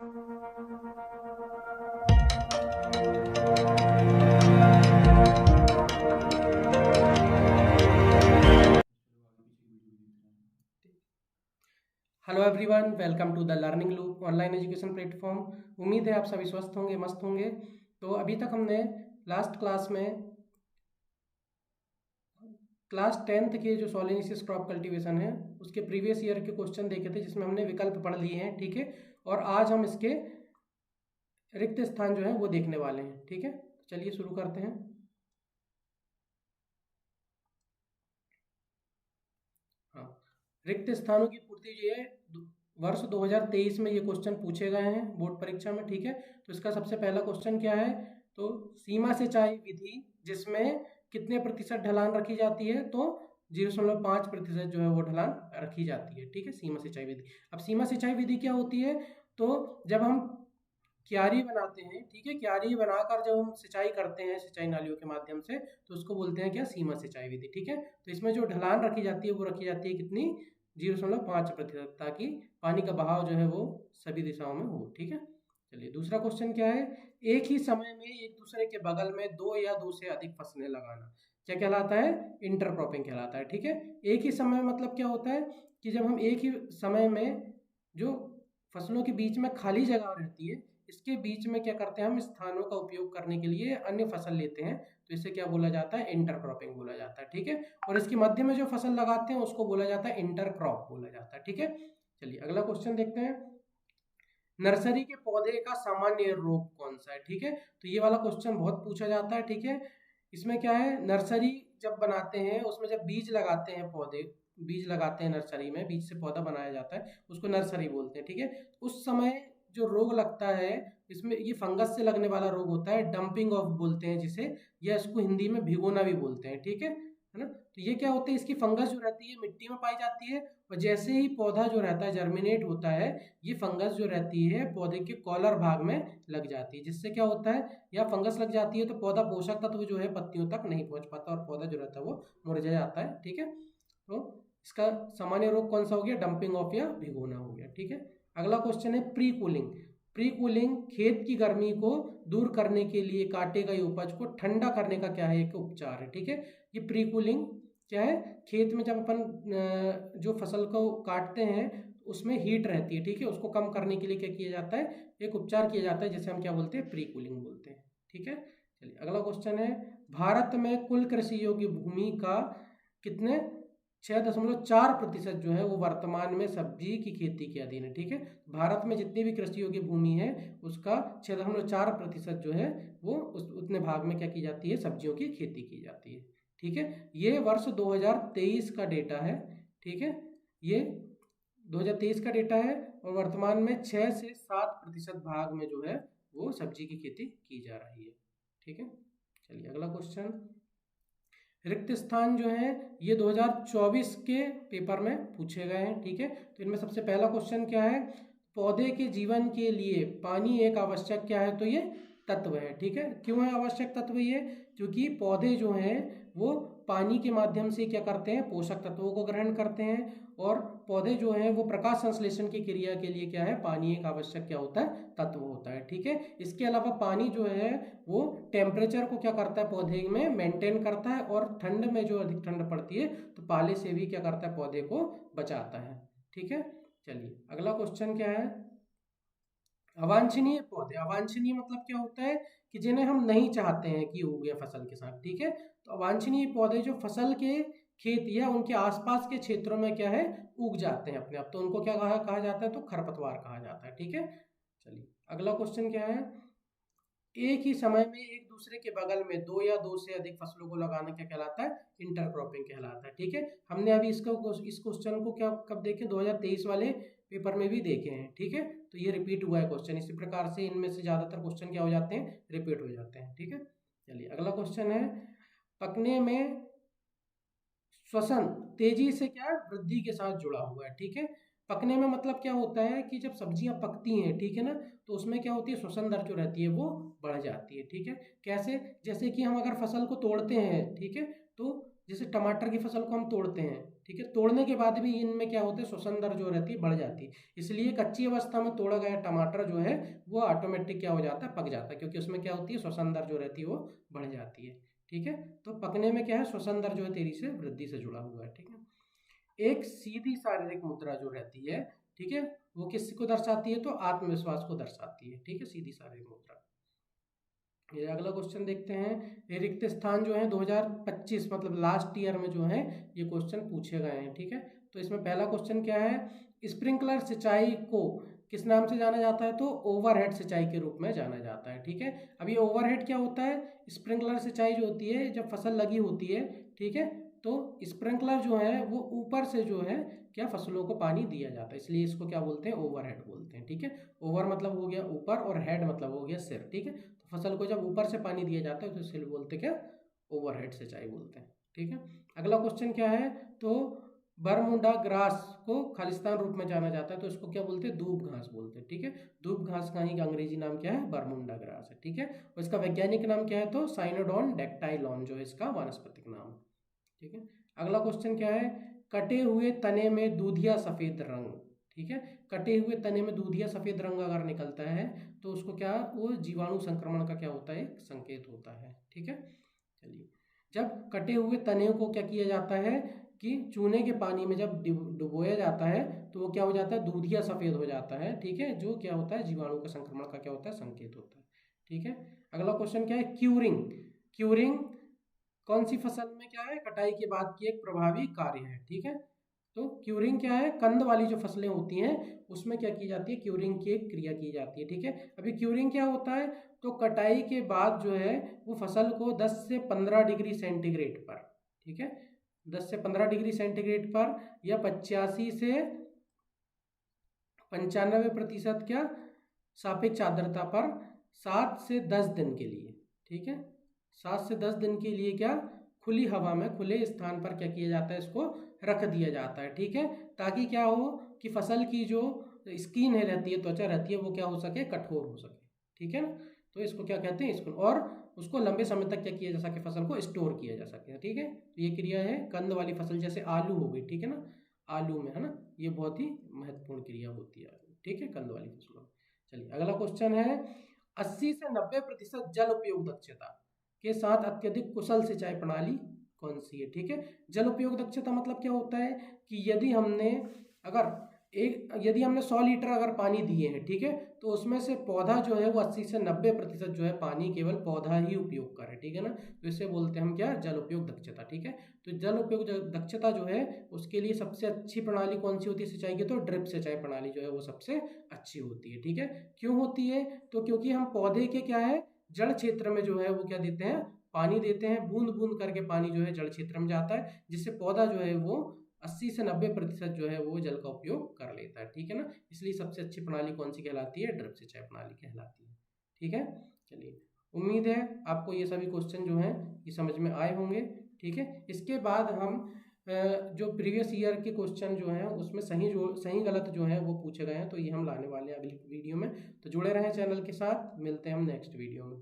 Hello everyone, welcome to the learning loop online education platform. उम्मीद है आप सभी स्वस्थ होंगे, मस्त होंगे। तो अभी तक हमने लास्ट क्लास में क्लास 10th के जो सोलेनोसिस क्रॉप कल्टीवेशन है उसके प्रीवियस ईयर के क्वेश्चन देखे थे, जिसमें हमने विकल्प पढ़ लिए हैं। ठीक है, और आज हम इसके रिक्त स्थान जो है वो देखने वाले हैं। ठीक है, चलिए शुरू करते हैं। हाँ, रिक्त स्थानों की पूर्ति जो है वर्ष 2023 में ये क्वेश्चन पूछे गए हैं बोर्ड परीक्षा में। ठीक है, तो इसका सबसे पहला क्वेश्चन क्या है, तो सीमा सिंचाई विधि जिसमें कितने प्रतिशत ढलान रखी जाती है, तो 0.5% जो है वो ढलान रखी जाती है। ठीक है, सीमा सिंचाई विधि। अब सीमा सिंचाई विधि क्या होती है, तो जब हम क्यारी बनाते हैं, ठीक है, क्यारी बनाकर जब हम सिंचाई करते हैं सिंचाई नालियों के माध्यम से, तो उसको बोलते हैं क्या, सीमा सिंचाई विधि। ठीक है, तो इसमें जो ढलान रखी जाती है वो रखी जाती है कितनी, 0.5%, ताकि पानी का बहाव जो है वो सभी दिशाओं में हो। ठीक है, चलिए दूसरा क्वेश्चन क्या है, एक ही समय में एक दूसरे के बगल में दो या दो से अधिक फसलें लगाना क्या कहलाता है, इंटरक्रॉपिंग कहलाता है। ठीक है, एक ही समय मतलब क्या होता है कि जब हम एक ही समय में जो फसलों के बीच में खाली जगह रहती है, इसके बीच में क्या करते हैं, हम स्थानों का उपयोग करने के लिए अन्य फसल लेते हैं, तो इसे क्या बोला जाता है, इंटरक्रॉपिंग बोला जाता है। ठीक है, और इसके मध्य में जो फसल लगाते हैं उसको बोला जाता है इंटरक्रॉप बोला जाता है। ठीक है, चलिए अगला क्वेश्चन देखते हैं, नर्सरी के पौधे का सामान्य रोग कौन सा है। ठीक है, तो ये वाला क्वेश्चन बहुत पूछा जाता है। ठीक है, इसमें क्या है, नर्सरी जब बनाते हैं उसमें जब बीज लगाते हैं, पौधे बीज लगाते हैं नर्सरी में, बीज से पौधा बनाया जाता है, उसको नर्सरी बोलते हैं। ठीक है, उस समय जो रोग लगता है, इसमें ये फंगस से लगने वाला रोग होता है, डंपिंग ऑफ बोलते हैं जिसे, या इसको हिंदी में भिगोना भी बोलते हैं। ठीक है ना। तो ये क्या होता है, इसकी फंगस जो रहती है मिट्टी में पाई जाती है, और जैसे ही पौधा जो रहता है जर्मिनेट होता है, ये फंगस जो रहती है पौधे के कॉलर भाग में लग जाती है, जिससे क्या होता है, या फंगस लग जाती है तो पौधा पोषक तत्व जो है पत्तियों तक नहीं पहुंच पाता, और पौधा जो रहता है वो मुरझा जाता है। ठीक है, तो इसका सामान्य रोग कौन सा हो गया, डंपिंग ऑफ या भिगोना हो गया। ठीक है, अगला क्वेश्चन है प्री कूलिंग। प्री कूलिंग खेत की गर्मी को दूर करने के लिए काटे गए उपज को ठंडा करने का क्या है, एक उपचार है। ठीक है, ये प्री कूलिंग क्या है, खेत में जब अपन जो फसल को काटते हैं उसमें हीट रहती है, ठीक है, उसको कम करने के लिए क्या किया जाता है, एक उपचार किया जाता है, जिसे हम क्या बोलते हैं, प्री कूलिंग बोलते हैं। ठीक है, चलिए अगला क्वेश्चन है, भारत में कुल कृषि योग्य भूमि का कितने 6.4% जो है वो वर्तमान में सब्जी की खेती के अधीन है। ठीक है, भारत में जितनी भी कृषि योग्य भूमि है उसका 6.4% जो है वो उतने भाग में क्या की जाती है, सब्जियों की खेती की जाती है। ठीक है, ये वर्ष 2023 का डेटा है। ठीक है, ये 2023 का डेटा है, और वर्तमान में 6 से 7% भाग में जो है वो सब्जी की खेती की जा रही है। ठीक है, चलिए अगला क्वेश्चन, रिक्त स्थान जो है ये 2024 के पेपर में पूछे गए हैं। ठीक है, तो इनमें सबसे पहला क्वेश्चन क्या है, पौधे के जीवन के लिए पानी एक आवश्यक क्या है, तो ये तत्व है। ठीक है, क्यों है आवश्यक तत्व ये, क्योंकि पौधे जो हैं वो पानी के माध्यम से क्या करते हैं, पोषक तत्वों को ग्रहण करते हैं, और पौधे जो हैं वो प्रकाश संश्लेषण की क्रिया के लिए क्या है, पानी एक आवश्यक क्या होता है, तत्व होता है। ठीक है, इसके अलावा पानी जो है वो टेम्परेचर को क्या करता है, पौधे में मेंटेन करता है, और ठंड में जो अधिक ठंड पड़ती है तो पाले से भी क्या करता है, पौधे को बचाता है। ठीक है, चलिए अगला क्वेश्चन क्या है, अवांछनीय पौधे। अवांछनीय मतलब क्या होता है कि जिन्हें हम नहीं चाहते हैं कि उगे फसल के साथ। ठीक है, तो अवांछनीय पौधे जो फसल के खेत या उनके आसपास के क्षेत्रों में क्या है, उग जाते हैं अपने आप, तो उनको क्या कहा जाता है, तो खरपतवार कहा जाता है। ठीक है, चलिए अगला क्वेश्चन क्या है, एक ही समय में एक दूसरे के बगल में दो या दो से अधिक फसलों को लगाना क्या कहलाता है, इंटरक्रॉपिंग कहलाता है। ठीक है, हमने अभी इस क्वेश्चन को क्या कब देखे, 2023 वाले पेपर में भी देखे हैं। ठीक है, तो ये रिपीट हुआ है क्वेश्चन, इसी प्रकार से इनमें से ज्यादातर क्वेश्चन क्या हो जाते हैं, रिपीट हो जाते हैं। ठीक है, चलिए अगला क्वेश्चन है, पकने में श्वसन तेजी से क्या वृद्धि के साथ जुड़ा हुआ है। ठीक है, पकने में मतलब क्या होता है कि जब सब्जियां पकती हैं, ठीक है ना, तो उसमें क्या होती है, श्वसन दर जो रहती है वो बढ़ जाती है। ठीक है, कैसे, जैसे कि हम अगर फसल को तोड़ते हैं, ठीक है, तो जैसे टमाटर की फसल को हम तोड़ते हैं, ठीक है। तोड़ने के बाद भी इनमें क्या होता है, श्वसन दर जो रहती है बढ़ जाती है, इसलिए कच्ची अवस्था में तोड़ा गया टमाटर जो है वो ऑटोमेटिक क्या हो जाता है, पक जाता है, क्योंकि उसमें क्या होती है, श्वसन दर जो रहती है वो बढ़ जाती है। ठीक है, तो पकने में क्या है, श्वसन दर जो है तेजी से वृद्धि से जुड़ा हुआ है। ठीक है, एक सीधी शारीरिक मुद्रा जो रहती है, ठीक है, वो किसको दर्शाती है, तो आत्मविश्वास को दर्शाती है। ठीक है, सीधी शारीरिक मुद्रा। ये अगला क्वेश्चन देखते हैं। ये रिक्त स्थान जो है 2025 मतलब लास्ट ईयर में जो है ये क्वेश्चन पूछे गए हैं। ठीक है, तो इसमें पहला क्वेश्चन क्या है, स्प्रिंकलर सिंचाई को किस नाम से जाना जाता है, तो ओवरहेड सिंचाई के रूप में जाना जाता है। ठीक है, अब ये ओवरहेड क्या होता है, स्प्रिंकलर सिंचाई जो होती है जब फसल लगी होती है, ठीक है, तो स्प्रिंकलर जो है वो ऊपर से जो है क्या फसलों को पानी दिया जाता है, इसलिए इसको क्या बोलते हैं, ओवरहेड बोलते हैं। ठीक है, ओवर मतलब हो गया ऊपर और हेड मतलब हो गया सिर। ठीक है, तो फसल को जब ऊपर से पानी दिया जाता है तो इसे बोलते क्या, ओवरहेड सिंचाई बोलते हैं। ठीक है, अगला क्वेश्चन क्या है, तो बरमूडा ग्रास को खालिस्तान रूप में जाना जाता है, तो इसको क्या बोलते हैं, दूब घास बोलते हैं। ठीक है, दूब घास का ही अंग्रेजी नाम क्या है, बरमूडा ग्रास है। ठीक है, और इसका वैज्ञानिक नाम क्या है, तो साइनोडोन डैक्टाइलॉन जो है इसका वानस्पतिक नाम। ठीक है, अगला क्वेश्चन क्या है, कटे हुए तने में दूधिया सफेद रंग। ठीक है, कटे हुए तने में दूधिया सफेद रंग अगर निकलता है तो उसको क्या, वो जीवाणु संक्रमण का क्या होता है, एक संकेत होता है। ठीक है, चलिए, जब कटे हुए तने को क्या किया जाता है कि चूने के पानी में जब डुबोया जाता है तो वो क्या हो जाता है, दूधिया सफेद हो जाता है। ठीक है, जो क्या होता है, जीवाणु का संक्रमण का क्या होता है, संकेत होता है। ठीक है, अगला क्वेश्चन क्या है, क्यूरिंग। क्यूरिंग कौन सी फसल में क्या है, कटाई के बाद की एक प्रभावी कार्य है। ठीक है, तो क्यूरिंग क्या है, कंद वाली जो फसलें होती हैं उसमें क्या की जाती है, क्यूरिंग की एक क्रिया की जाती है। ठीक है, अभी क्यूरिंग क्या होता है, तो कटाई के बाद जो है वो फसल को 10 से 15 डिग्री सेंटीग्रेड पर, ठीक है, 10 से 15 डिग्री सेंटीग्रेड पर या 85 से 95% क्या सापेक्ष आर्द्रता पर 7 से 10 दिन के लिए, ठीक है, 7 से 10 दिन के लिए क्या खुली हवा में खुले स्थान पर क्या किया जाता है, इसको रख दिया जाता है। ठीक है, ताकि क्या हो कि फसल की जो स्किन है रहती है, त्वचा रहती है, वो क्या हो सके, कठोर हो सके। ठीक है ना, तो इसको क्या कहते हैं, इसको, और उसको लंबे समय तक क्या किया जा सके, फसल को स्टोर किया जा सके। ठीक है, तो ये क्रिया है कंद वाली फसल, जैसे आलू हो गई, ठीक है ना, आलू में है ना, ये बहुत ही महत्वपूर्ण क्रिया होती है। ठीक है, कंद वाली फसलों। चलिए, अगला क्वेश्चन है, 80 से 90% जल उपयोग दक्षता के साथ अत्यधिक कुशल सिंचाई प्रणाली कौन सी है। ठीक है, जल उपयोग दक्षता मतलब क्या होता है कि यदि हमने 100 लीटर अगर पानी दिए हैं, ठीक है, तो उसमें से पौधा जो है वो 80 से 90% जो है पानी केवल पौधा ही उपयोग करे। ठीक है ना, तो इसे बोलते हैं हम क्या, जल उपयोग दक्षता। ठीक है, तो जल उपयोग दक्षता जो है उसके लिए सबसे अच्छी प्रणाली कौन सी होती है सिंचाई की, तो ड्रिप सिंचाई प्रणाली जो है वो सबसे अच्छी होती है। ठीक है, क्यों होती है, तो क्योंकि हम पौधे के क्या है, जड़ क्षेत्र में जो है वो क्या देते हैं, पानी देते हैं, बूंद बूंद करके पानी जो है जड़ क्षेत्र में जाता है, जिससे पौधा जो है वो 80 से 90% जो है वो जल का उपयोग कर लेता है। ठीक है ना, इसलिए सबसे अच्छी प्रणाली कौन सी कहलाती है, ड्रिप सिंचाई प्रणाली कहलाती है। ठीक है, चलिए, उम्मीद है आपको ये सभी क्वेश्चन जो हैं ये समझ में आए होंगे। ठीक है, इसके बाद हम जो प्रीवियस ईयर के क्वेश्चन जो हैं उसमें सही गलत जो है वो पूछे गए हैं, तो ये हम लाने वाले हैं अगली वीडियो में। तो जुड़े रहें चैनल के साथ, मिलते हैं हम नेक्स्ट वीडियो में।